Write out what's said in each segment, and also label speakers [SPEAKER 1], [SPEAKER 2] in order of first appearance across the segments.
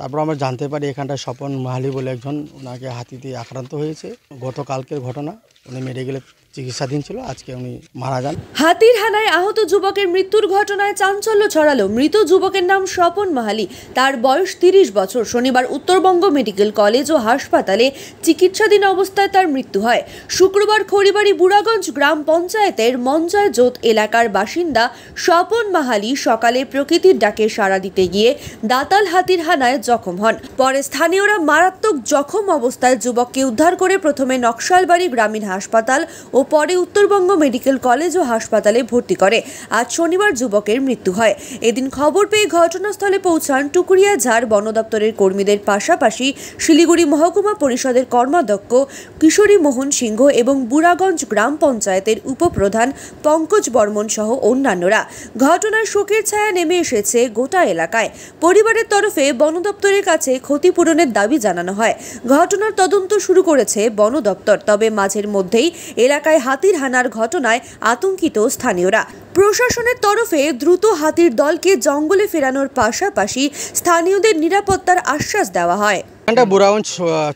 [SPEAKER 1] তারপর আমরা জানতে পারি এখানটায় স্বপন মাহালি বলে একজন, ওনাকে হাতি দিয়ে আক্রান্ত হয়েছে। গতকালকের ঘটনা, উনি মেডিকেলে চিকিৎসাধীন ছিল, আজকে উনি মারা যান।
[SPEAKER 2] হাতির হানায় আহত যুবকের মৃত্যুর ঘটনায় চাঞ্চল্য ছড়ালো। মৃত যুবকের নাম স্বপন মাহালি, তার বয়স 30 বছর। শনিবার উত্তরবঙ্গ মেডিকেল কলেজ ও হাসপাতালে চিকিৎসাধীন অবস্থায় তার মৃত্যু হয়। শুক্রবার খড়িবাড়ি বুড়াগঞ্জ গ্রাম পঞ্চায়েতের মঞ্জয় জোত এলাকার বাসিন্দা স্বপন মাহালি সকালে প্রকৃতির ডাকে সাড়া দিতে গিয়ে দাতাল হাতির হানায় জখম হন। পরে স্থানীয়রা মারাত্মক জখম অবস্থায় যুবককে উদ্ধার করে প্রথমে নকশালবাড়ি গ্রামীণ হাসপাতাল ও পরে উত্তরবঙ্গ মেডিকেল কলেজ ও হাসপাতালে ভর্তি করে। আজ শনিবার যুবকের মৃত্যু হয়। এদিন খবর পেয়ে ঘটনাস্থলে পৌঁছান টুকুরিয়াঝাড় বন দপ্তরের কর্মীদের পাশাপাশি শিলিগুড়ি মহকুমা পরিষদের কর্মাধ্যক্ষ কিশোরী মোহন সিংহ এবং বুড়াগঞ্জ গ্রাম পঞ্চায়েতের উপপ্রধান পঙ্কজ বর্মন সহ অন্যান্যরা। ঘটনায় শোকের ছায়া নেমে এসেছে গোটা এলাকায়। পরিবারের তরফে বন দপ্তরের কাছে ক্ষতিপূরণের দাবি জানানো হয়। ঘটনার তদন্ত শুরু করেছে বন দপ্তর। তবে মাঝের মধ্যেই এলাকায় হাতির হানার ঘটনায় আতঙ্কিত স্থানীয়রা। প্রশাসনের তরফে দ্রুত হাতির দলকে জঙ্গলে ফেরানোর পাশাপাশি স্থানীয়দের নিরাপত্তার আশ্বাস দেওয়া হয়।
[SPEAKER 1] এটা বুড়াগঞ্জ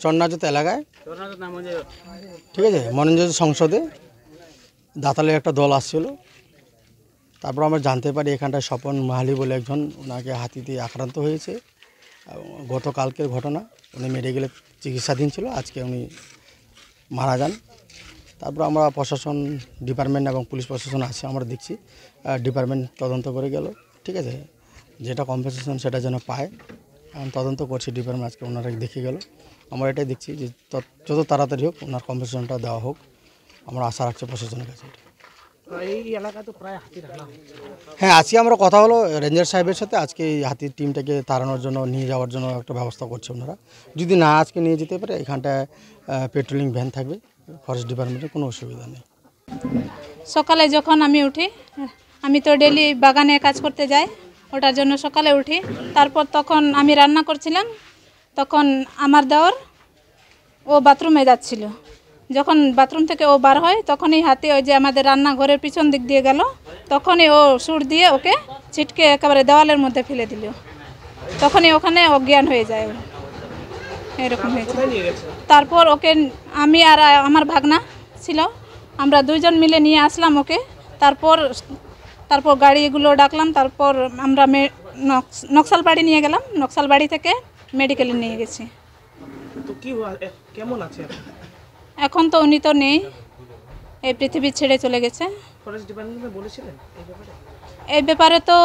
[SPEAKER 1] চন্নাজত এলাকায়, ঠিক আছে, মনোনয়ন সংসদে দাতালের একটা দল আসছিল। তারপর আমরা জানতে পারি এখানটায় স্বপন মাহালি বলে একজন, ওনাকে হাতি দিয়ে আক্রান্ত হয়েছে। গতকালকের ঘটনা, উনি মেডিকেলে চিকিৎসাধীন ছিল, আজকে উনি মারা যান। তারপর আমরা প্রশাসন ডিপার্টমেন্ট এবং পুলিশ প্রশাসন আছে, আমরা দেখছি ডিপার্টমেন্ট তদন্ত করে গেল, ঠিক আছে, যেটা কম্পেনসেশন সেটা যেন পায়। তদন্ত করছি ডিপার্টমেন্ট, আজকে ওনারা দেখে গেল। আমরা এটাই দেখছি যে যত তাড়াতাড়ি হোক ওনার কম্পেনসেশনটা দেওয়া হোক, আমরা আশা রাখছি প্রশাসনের কাছে।
[SPEAKER 3] এই এলাকা তো প্রায় হাতির হানা হচ্ছে।
[SPEAKER 1] হ্যাঁ, আজকে আমরা কথা হলো রেঞ্জার সাহেবের সাথে, আজকে এই হাতির টিমটাকে তাড়ানোর জন্য নিয়ে যাওয়ার জন্য একটা ব্যবস্থা করছে ওনারা। যদি না আজকে নিয়ে যেতে পারে, এখানটায় পেট্রোলিং ভ্যান থাকবে, ফরেস্ট ডিপার্টমেন্টের কোনো অসুবিধা নেই।
[SPEAKER 4] সকালে যখন আমি উঠি, আমি তো ডেলি বাগানে কাজ করতে যাই, ওটার জন্য সকালে উঠি। তারপর তখন আমি রান্না করছিলাম, তখন আমার দেওর ও বাথরুমে যাচ্ছিল। যখন বাথরুম থেকে ও বার হয়, তখনই হাতি ওই যে আমাদের রান্নাঘরের পিছন দিক দিয়ে গেল। তখনই ও সুর দিয়ে ওকে ছিটকে একেবারে দেওয়ালের মধ্যে ফেলে দিল। তখনই ওখানে অজ্ঞান হয়ে যায়, এরকম হয়েছে। তারপর ওকে আমি আর আমার ভাগনা ছিল, আমরা দুইজন মিলে নিয়ে আসলাম ওকে। তারপর গাড়িগুলো ডাকলাম, তারপর আমরা নকশালবাড়ি নিয়ে গেলাম। নকশালবাড়ি থেকে মেডিকেলে নিয়ে গেছি।
[SPEAKER 3] তো কি কেমন আছে
[SPEAKER 4] এখন? তো উনি তো নেই, এই পৃথিবী ছেড়ে চলে গেছে।
[SPEAKER 3] ফরেস্ট ডিপার্টমেন্টে বলেছিলেন
[SPEAKER 4] এই ব্যাপারে? তো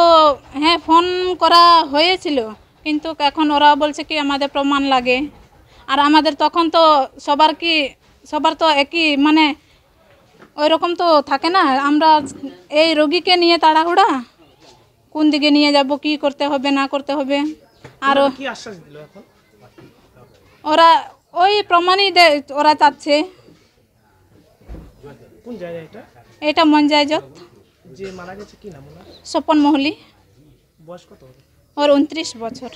[SPEAKER 4] হ্যাঁ, ফোন করা হয়েছিল, কিন্তু এখন ওরা বলছে কি আমাদের প্রমাণ লাগে। আর আমাদের তখন তো সবার তো একই মানে ওই রকম তো থাকে না। আমরা এই রোগীকে নিয়ে তাড়াহুড়া, কোন দিকে নিয়ে যাব, কি করতে হবে না করতে হবে। আর
[SPEAKER 3] কি আশ্বাস দিল এখন?
[SPEAKER 4] ওরা ওই প্রমাণই ওরা চাচ্ছে।
[SPEAKER 3] কোন জায়গা এটা?
[SPEAKER 4] এটা মঞ্জয় জোত।
[SPEAKER 3] যে মারা গেছে কি নাম ওনার?
[SPEAKER 4] স্বপন মাহালি।
[SPEAKER 3] বয়স কত?
[SPEAKER 4] ওর 29 বছর।